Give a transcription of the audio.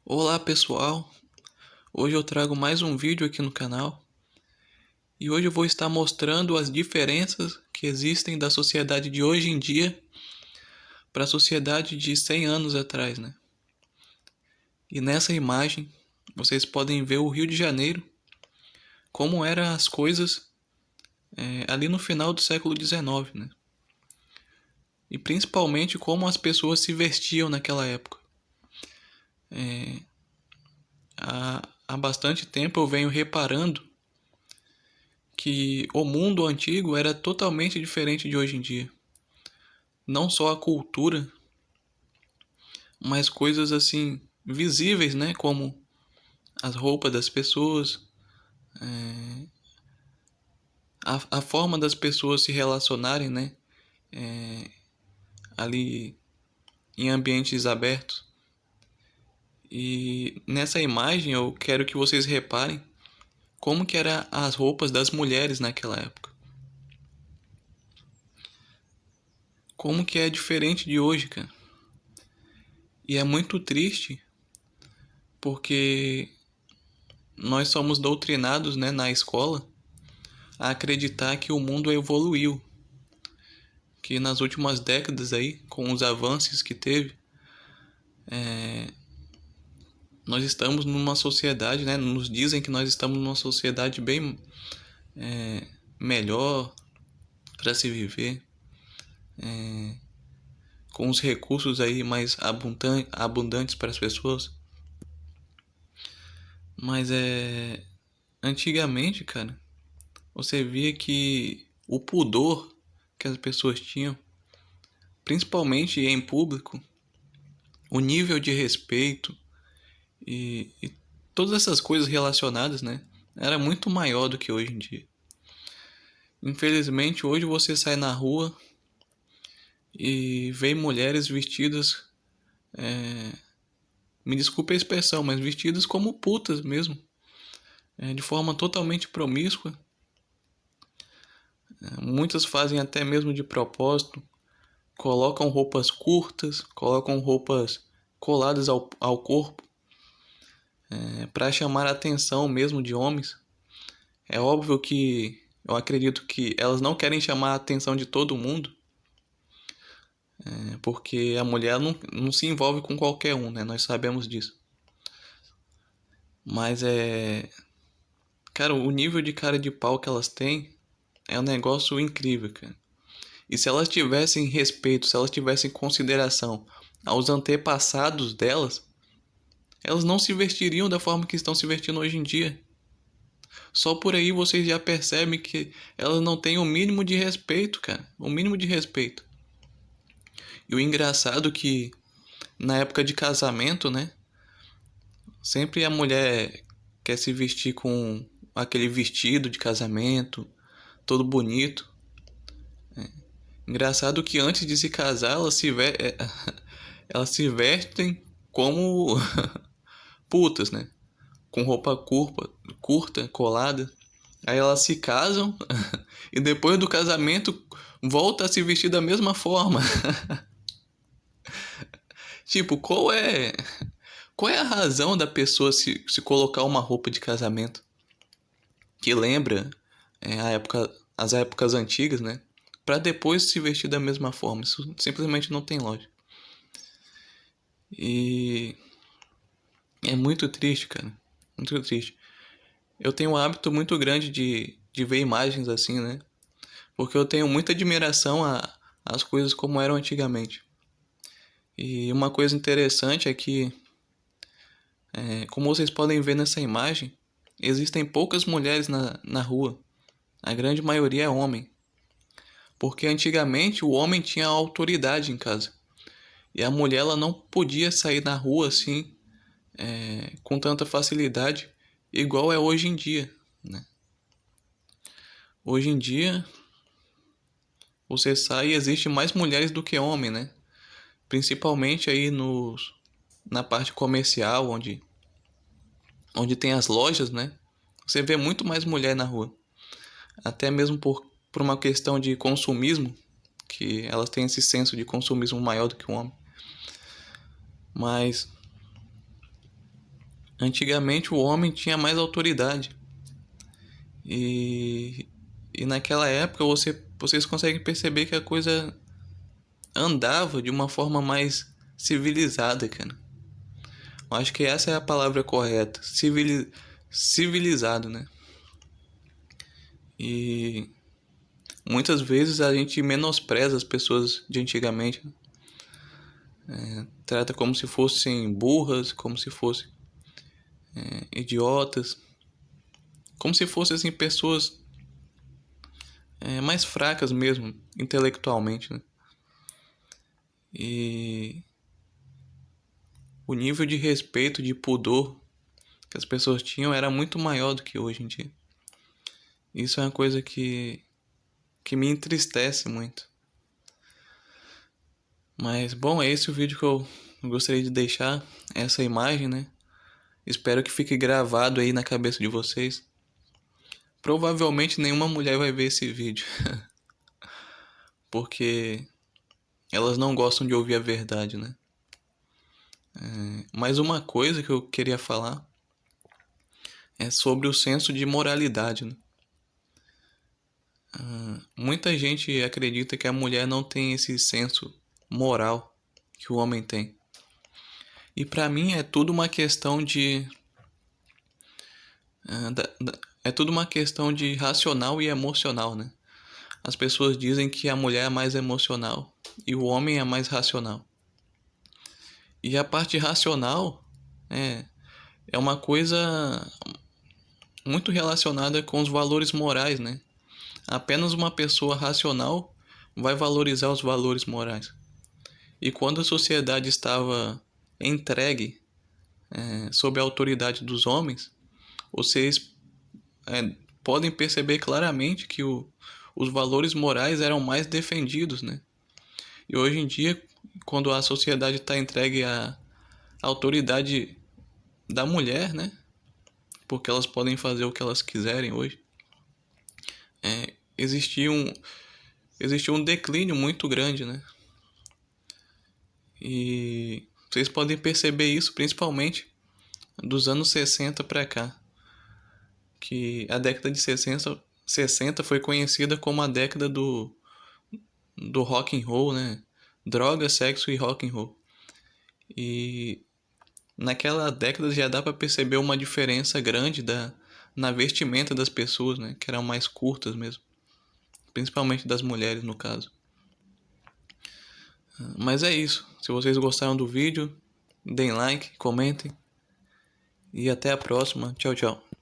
Olá pessoal, hoje eu trago mais um vídeo aqui no canal e hoje eu vou estar mostrando as diferenças que existem da sociedade de hoje em dia para a sociedade de 100 anos atrás, né? E nessa imagem vocês podem ver o Rio de Janeiro, como eram as coisas ali no final do século XIX, né? E principalmente como as pessoas se vestiam naquela época. Há bastante tempo eu venho reparando que o mundo antigo era totalmente diferente de hoje em dia. Não só a cultura, mas coisas assim visíveis, né? Como as roupas das pessoas, a forma das pessoas se relacionarem, né? Ali em ambientes abertos. E nessa imagem eu quero que vocês reparem como que eram as roupas das mulheres naquela época. Como que é diferente de hoje, cara. E é muito triste porque nós somos doutrinados, né, na escola a acreditar que o mundo evoluiu, que nas últimas décadas aí, com os avanços que teve, nós estamos numa sociedade, né? Nos dizem que nós estamos numa sociedade bem melhor para se viver, com os recursos aí mais abundantes para as pessoas. Mas antigamente, cara, você via que o pudor que as pessoas tinham, principalmente em público, o nível de respeito e todas essas coisas relacionadas, né? Era muito maior do que hoje em dia. Infelizmente, hoje você sai na rua e vê mulheres vestidas, me desculpe a expressão, mas vestidas como putas mesmo, de forma totalmente promíscua. Muitas fazem até mesmo de propósito, colocam roupas curtas, colocam roupas coladas ao corpo, para chamar a atenção mesmo de homens. É óbvio que eu acredito que elas não querem chamar a atenção de todo mundo, porque a mulher não se envolve com qualquer um, né? Nós sabemos disso. Mas cara, o nível de cara de pau que elas têm é um negócio incrível, cara. E se elas tivessem respeito, se elas tivessem consideração aos antepassados delas, elas não se vestiriam da forma que estão se vestindo hoje em dia. Só por aí vocês já percebem que elas não têm o mínimo de respeito, cara. O mínimo de respeito. E o engraçado é que na época de casamento, né? Sempre a mulher quer se vestir com aquele vestido de casamento, todo bonito. Engraçado que antes de se casar, elas se vestem como putas, né? Com roupa curta, colada. Aí elas se casam e depois do casamento volta a se vestir da mesma forma. Tipo, qual é a razão da pessoa se colocar uma roupa de casamento que lembra as épocas antigas, né? Pra depois se vestir da mesma forma. Isso simplesmente não tem lógica. E é muito triste, cara. Muito triste. Eu tenho um hábito muito grande de ver imagens assim, né? Porque eu tenho muita admiração às coisas como eram antigamente. E uma coisa interessante é que, como vocês podem ver nessa imagem, existem poucas mulheres na rua. A grande maioria é homem. Porque antigamente o homem tinha autoridade em casa. E a mulher ela não podia sair na rua assim, com tanta facilidade, igual é hoje em dia, né? Hoje em dia, você sai e existe mais mulheres do que homem, né? Principalmente aí na parte comercial, onde tem as lojas, né? Você vê muito mais mulher na rua. Até mesmo por uma questão de consumismo, que elas têm esse senso de consumismo maior do que o homem. Mas Antigamente o homem tinha mais autoridade. E, e naquela época vocês conseguem perceber que a coisa andava de uma forma mais civilizada, cara. Eu acho que essa é a palavra correta. Civilizado, né? E muitas vezes a gente menospreza as pessoas de antigamente. Trata como se fossem burras, como se fossem idiotas. Como se fossem assim, pessoas mais fracas mesmo, intelectualmente, né? E o nível de respeito, de pudor que as pessoas tinham era muito maior do que hoje em dia. Isso é uma coisa que me entristece muito. Mas, bom, é esse o vídeo que eu gostaria de deixar, essa imagem, né? Espero que fique gravado aí na cabeça de vocês. Provavelmente nenhuma mulher vai ver esse vídeo, porque elas não gostam de ouvir a verdade, né? Mas uma coisa que eu queria falar é sobre o senso de moralidade, né? Muita gente acredita que a mulher não tem esse senso moral que o homem tem. E pra mim é tudo uma questão de é tudo uma questão de racional e emocional, né? As pessoas dizem que a mulher é mais emocional e o homem é mais racional. E a parte racional é, é uma coisa muito relacionada com os valores morais, né? Apenas uma pessoa racional vai valorizar os valores morais. E quando a sociedade estava entregue sob a autoridade dos homens, vocês podem perceber claramente que os valores morais eram mais defendidos, né? E hoje em dia, quando a sociedade está entregue à autoridade da mulher, né? Porque elas podem fazer o que elas quiserem hoje. Existia um declínio muito grande, né? E vocês podem perceber isso principalmente dos anos 60 para cá, que a década de 60 foi conhecida como a década do rock and roll, né? Droga, sexo e rock and roll. E naquela década já dá para perceber uma diferença grande na vestimenta das pessoas, né? Que eram mais curtas mesmo, principalmente das mulheres no caso. Mas é isso. Se vocês gostaram do vídeo, deem like, comentem e até a próxima. Tchau, tchau.